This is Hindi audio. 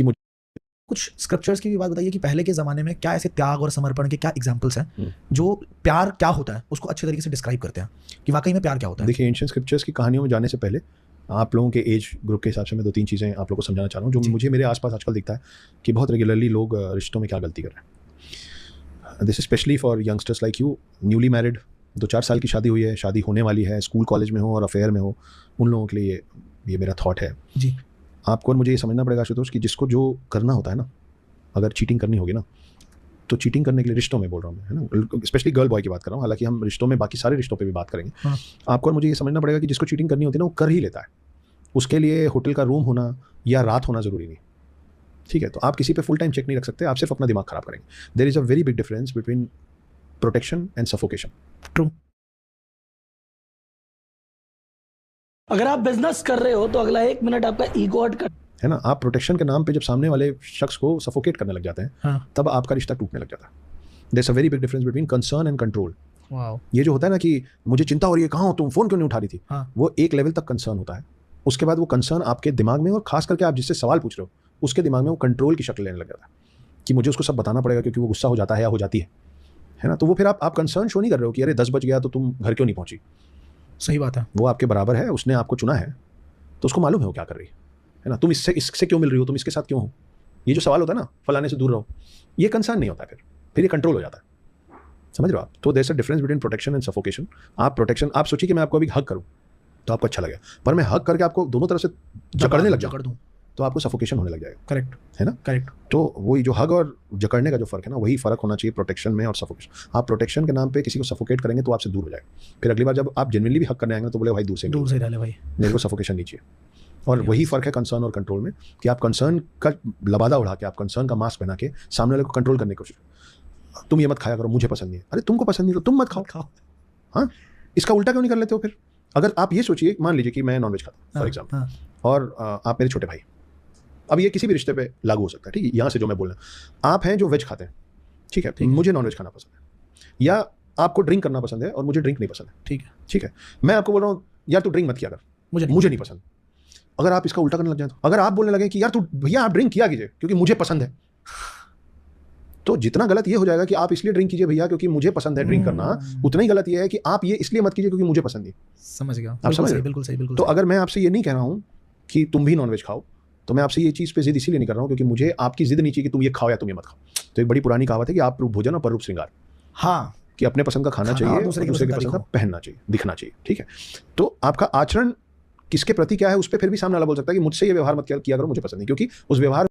कि मुझे कुछ स्क्रिप्चर्स की भी बात बताइए कि पहले के ज़माने में क्या ऐसे त्याग और समर्पण के क्या एग्जाम्पल्स हैं जो प्यार क्या होता है उसको अच्छे तरीके से डिस्क्राइब करते हैं कि वाकई में प्यार क्या होता है। देखिए, एंशिएंट स्क्रिप्चर्स की कहानियों में जाने से पहले आप लोगों के एज ग्रुप के हिसाब से मैं 2-3 चीज़ें आप लोगों को समझाना चाह रहा हूँ, जो मुझे मेरे आसपास आजकल दिखता है कि बहुत रेगुलरली लोग रिश्तों में क्या गलती कर रहे हैं। This specially for youngsters like you, newly married, 2-4 साल की शादी हुई है, शादी होने वाली है, स्कूल कॉलेज में हो और अफेयर में हो, उन लोगों के लिए ये मेरा थॉट है जी। आपको और मुझे ये समझना पड़ेगा आशुतोष कि जिसको जो करना होता है ना, अगर चीटिंग करनी होगी ना, तो चीटिंग करने के लिए, रिश्तों में बोल रहा हूँ मैं, है ना, स्पेशली गर्ल बॉय की बात कर रहा हूँ, हालांकि हम रिश्तों में बाकी सारे रिश्तों पे भी बात करेंगे। हाँ। आपको और मुझे ये समझना पड़ेगा कि जिसको चीटिंग करनी होती है ना, वो कर ही लेता है। उसके लिए होटल का रूम होना या रात होना ज़रूरी नहीं, ठीक है। तो आप किसी पे फुल टाइम चेक नहीं रख सकते, आप सिर्फ अपना दिमाग खराब करेंगे। There is a very big difference between protection and suffocation. True. अगर आप बिजनेस कर रहे हो तो अगला 1 मिनट आपका ईगो हट कर, है ना, आप प्रोटेक्शन के नाम पे जब सामने वाले शख्स को सफोकेट करने लग जाते हैं, हाँ। तब आपका रिश्ता टूटने लग जाता है। There is a very big difference between concern and control. Wow. ये जो होता है ना कि मुझे चिंता हो रही है, कहाँ हो तुम, फोन क्यों नहीं उठा रही थी, हाँ। वो एक लेवल तक कंसर्न होता है। उसके बाद वो कंसर्न आपके दिमाग में, और खास करके आप जिससे सवाल पूछ रहे हो उसके दिमाग में वो कंट्रोल की शक्ल लेने लग जाता है कि मुझे उसको सब बताना पड़ेगा क्योंकि वो गुस्सा हो जाता है या हो जाती है ना। तो वो फिर आप कंसर्न शो नहीं कर रहे हो कि अरे 10 बज गया तो तुम घर क्यों नहीं पहुंची। सही बात है। वो आपके बराबर है, उसने आपको चुना है, तो उसको मालूम है वो क्या कर रही है ना। तुम इससे क्यों मिल रही हो, तुम इसके साथ क्यों हो, ये जो सवाल होता है ना, फलाने से दूर रहो, ये कंसर्न नहीं होता, फिर ये कंट्रोल हो जाता है। समझ रहे हो आप। तो there is a difference between protection and suffocation. आप प्रोटेक्शन, आप सोचिए कि मैं आपको अभी हग करूं तो आपको अच्छा लगेगा, पर मैं हग करके आपको दोनों तरफ से जकड़ने लग जाऊं तो आपको सफोकेशन होने लग जाएगा। करेक्ट है ना। करेक्ट। तो वही जो हग और जकड़ने का जो फर्क है ना, वही फर्क होना चाहिए प्रोटेक्शन में और सफोकेशन। आप प्रोटेक्शन के नाम पे किसी को सफोकेट करेंगे तो आपसे दूर हो जाएगा, फिर अगली बार जब आप जेन्युइनली भी हग करने आएंगे तो बोले भाई दूर से रह ले भाई, मेरे को सफोकेशन नहीं चाहिए। और वही फर्क है कंसर्न और कंट्रोल में, कि आप कंसर्न का लबादा उड़ा के, आप कंसर्न का मास्क पहना के सामने वाले को कंट्रोल करने की कोशिश, तुम ये मत खाया करो, मुझे पसंद नहीं है। अरे तुमको पसंद नहीं तो तुम मत खाओ। हाँ, इसका उल्टा क्यों नहीं कर लेते हो फिर। अगर आप ये सोचिए, मान लीजिए कि मैं नॉनवेज खाता हूँ फॉर एग्जाम्पल, और आप मेरे छोटे भाई, अब ये किसी भी रिश्ते पे लागू हो सकता है, ठीक है। यहाँ से जो मैं बोल रहा हूँ, आप हैं जो वेज खाते हैं, ठीक है, मुझे नॉनवेज खाना पसंद है, या आपको ड्रिंक करना पसंद है और मुझे ड्रिंक नहीं पसंद है, ठीक है। मैं आपको बोल रहा हूँ यार तू ड्रिंक मत किया कर, मुझे नहीं पसंद। अगर आप इसका उल्टा करने लग जाए, तो अगर आप बोलने लगे कि यार तू भैया आप ड्रिंक किया कीजिए क्योंकि मुझे पसंद है, तो जितना गलत ये हो जाएगा कि आप इसलिए ड्रिंक कीजिए भैया क्योंकि मुझे पसंद है ड्रिंक करना, उतना ही गलत ये है कि आप ये इसलिए मत कीजिए क्योंकि मुझे पसंद नहीं। समझ गया आप समझ रहे? बिल्कुल सही। तो अगर मैं आपसे ये नहीं कह रहा हूँ कि तुम भी नॉनवेज खाओ, तो मैं आपसे ये चीज़ पे जिद इसीलिए नहीं कर रहा हूँ क्योंकि मुझे आपकी जिद नहीं चाहिए कि तुम ये खाओ या तुम ये मत खाओ। तो एक बड़ी पुरानी कहावत है कि आप रूप भोजन और पररूप श्रृंगार। हाँ, कि अपने पसंद का खाना चाहिए, दूसरे के पसंद का पहनना चाहिए, दिखना चाहिए, ठीक है। तो आपका आचरण किसके प्रति क्या है उस पर फिर भी सामने वाला बोल सकता है कि मुझसे ये व्यवहार मत किया करो, मुझे पसंद नहीं, क्योंकि उस व्यवहार